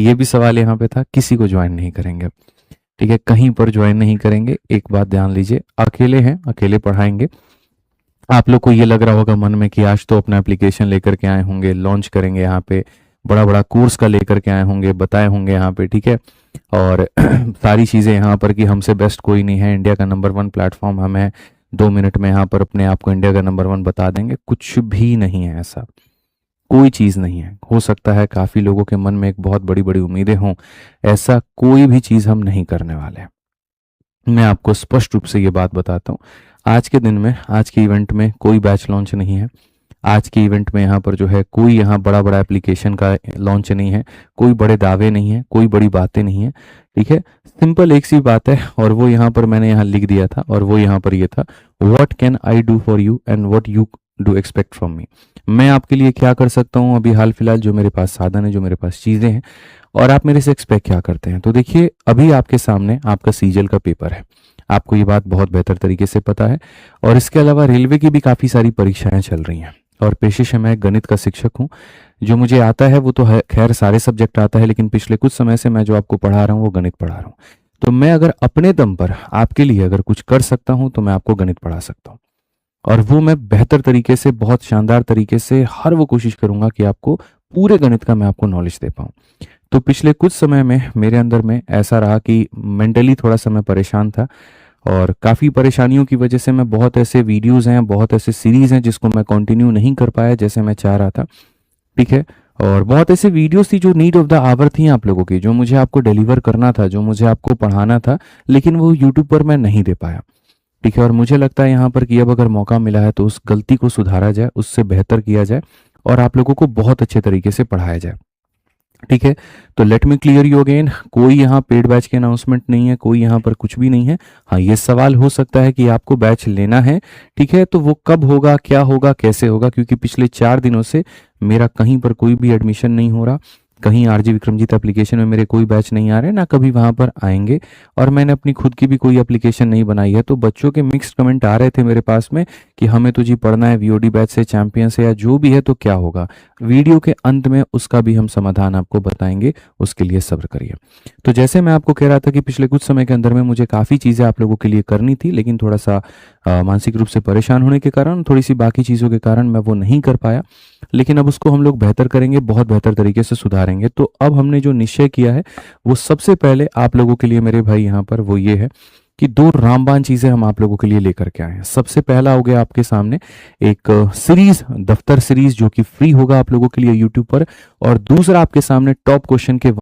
ये भी सवाल यहाँ पे था, किसी को ज्वाइन नहीं करेंगे। ठीक है, कहीं पर ज्वाइन नहीं करेंगे। एक बात ध्यान लीजिए, अकेले हैं, अकेले पढ़ाएंगे। आप लोग को ये लग रहा होगा मन में कि आज तो अपना एप्लीकेशन लेकर के आए होंगे, लॉन्च करेंगे यहाँ पे, बड़ा बड़ा कोर्स का लेकर के आए होंगे, बताए होंगे यहाँ पे, ठीक है, और सारी चीज़ें यहाँ पर कि हमसे बेस्ट कोई नहीं है, इंडिया का नंबर 1 प्लेटफॉर्म हम है, 2 मिनट में यहाँ पर अपने आप को इंडिया का नंबर 1 बता देंगे। कुछ भी नहीं है ऐसा, कोई चीज़ नहीं है। हो सकता है काफ़ी लोगों के मन में एक बहुत बड़ी बड़ी उम्मीदें हों, ऐसा कोई भी चीज़ हम नहीं करने वाले हैं। मैं आपको स्पष्ट रूप से ये बात बताता हूँ, आज के दिन में, आज के इवेंट में कोई बैच लॉन्च नहीं है। आज के इवेंट में यहाँ पर जो है कोई यहाँ बड़ा बड़ा एप्लीकेशन का लॉन्च नहीं है, कोई बड़े दावे नहीं है, कोई बड़ी बातें नहीं है। ठीक है, सिंपल एक सी बात है, और वो यहाँ पर मैंने यहाँ लिख दिया था, और वो यहाँ पर ये था, what can I do for you and what you do expect from me. मैं आपके लिए क्या कर सकता हूँ अभी हाल फिलहाल, जो मेरे पास साधन है, जो मेरे पास चीज़ें हैं, और आप मेरे से एक्सपेक्ट क्या करते हैं। तो देखिए, अभी आपके सामने आपका सीजीएल का पेपर है, आपको ये बात बहुत बेहतर तरीके से पता है, और इसके अलावा रेलवे की भी काफ़ी सारी परीक्षाएं चल रही हैं, और पेशे से मैं गणित का शिक्षक हूँ। जो मुझे आता है वो तो है, खैर सारे सब्जेक्ट आता है, लेकिन पिछले कुछ समय से मैं जो आपको पढ़ा रहा हूँ वो गणित पढ़ा रहा हूँ। तो मैं अगर अपने दम पर आपके लिए अगर कुछ कर सकता हूँ तो मैं आपको गणित पढ़ा सकता हूँ, और वो मैं बेहतर तरीके से, बहुत शानदार तरीके से हर वो कोशिश करूंगा कि आपको पूरे गणित का मैं आपको नॉलेज दे पाऊँ। तो पिछले कुछ समय में मेरे अंदर में ऐसा रहा कि मेंटली थोड़ा सा मैं परेशान था, और काफ़ी परेशानियों की वजह से मैं, बहुत ऐसे वीडियोस हैं, बहुत ऐसे सीरीज़ हैं जिसको मैं कंटिन्यू नहीं कर पाया जैसे मैं चाह रहा था। ठीक है, और बहुत ऐसे वीडियोस थी जो नीड ऑफ द आवर थी आप लोगों की, जो मुझे आपको डिलीवर करना था, जो मुझे आपको पढ़ाना था, लेकिन वो यूट्यूब पर मैं नहीं दे पाया। ठीक है, और मुझे लगता है यहाँ पर कि अब अगर मौका मिला है तो उस गलती को सुधारा जाए, उससे बेहतर किया जाए, और आप लोगों को बहुत अच्छे तरीके से पढ़ाया जाए। ठीक है, तो let me clear you again, कोई यहाँ पेड बैच की अनाउंसमेंट नहीं है, कोई यहाँ पर कुछ भी नहीं है। हाँ, ये सवाल हो सकता है कि आपको बैच लेना है, ठीक है, तो वो कब होगा, क्या होगा, कैसे होगा, क्योंकि पिछले 4 दिनों से मेरा कहीं पर कोई भी एडमिशन नहीं हो रहा, कहीं आरजी विक्रमजीत एप्लीकेशन में मेरे कोई बैच नहीं आ रहे, ना कभी वहां पर आएंगे, और मैंने अपनी खुद की भी कोई एप्लीकेशन नहीं बनाई है। तो बच्चों के मिक्स्ड कमेंट आ रहे थे मेरे पास में कि हमें तो जी पढ़ना है वीओडी बैच से, चैंपियन से, या जो भी है, तो क्या होगा। वीडियो के अंत में उसका भी हम समाधान आपको बताएंगे, उसके लिए सब्र करिए। तो जैसे मैं आपको कह रहा था कि पिछले कुछ समय के अंदर में मुझे काफ़ी चीज़ें आप लोगों के लिए करनी थी, लेकिन थोड़ा सा मानसिक रूप से परेशान होने के कारण, थोड़ी सी बाकी चीज़ों के कारण मैं वो नहीं कर पाया, लेकिन अब उसको हम लोग बेहतर करेंगे, बहुत बेहतर तरीके से सुधारेंगे। तो अब हमने जो निश्चय किया है वो सबसे पहले आप लोगों के लिए मेरे भाई यहाँ पर वो ये है कि 2 रामबाण चीजें हम आप लोगों के लिए लेकर के आए हैं। सबसे पहला हो गया आपके सामने एक सीरीज, दफ्तर सीरीज, जो कि फ्री होगा आप लोगों के लिए यूट्यूब पर, और दूसरा आपके सामने टॉप क्वेश्चन के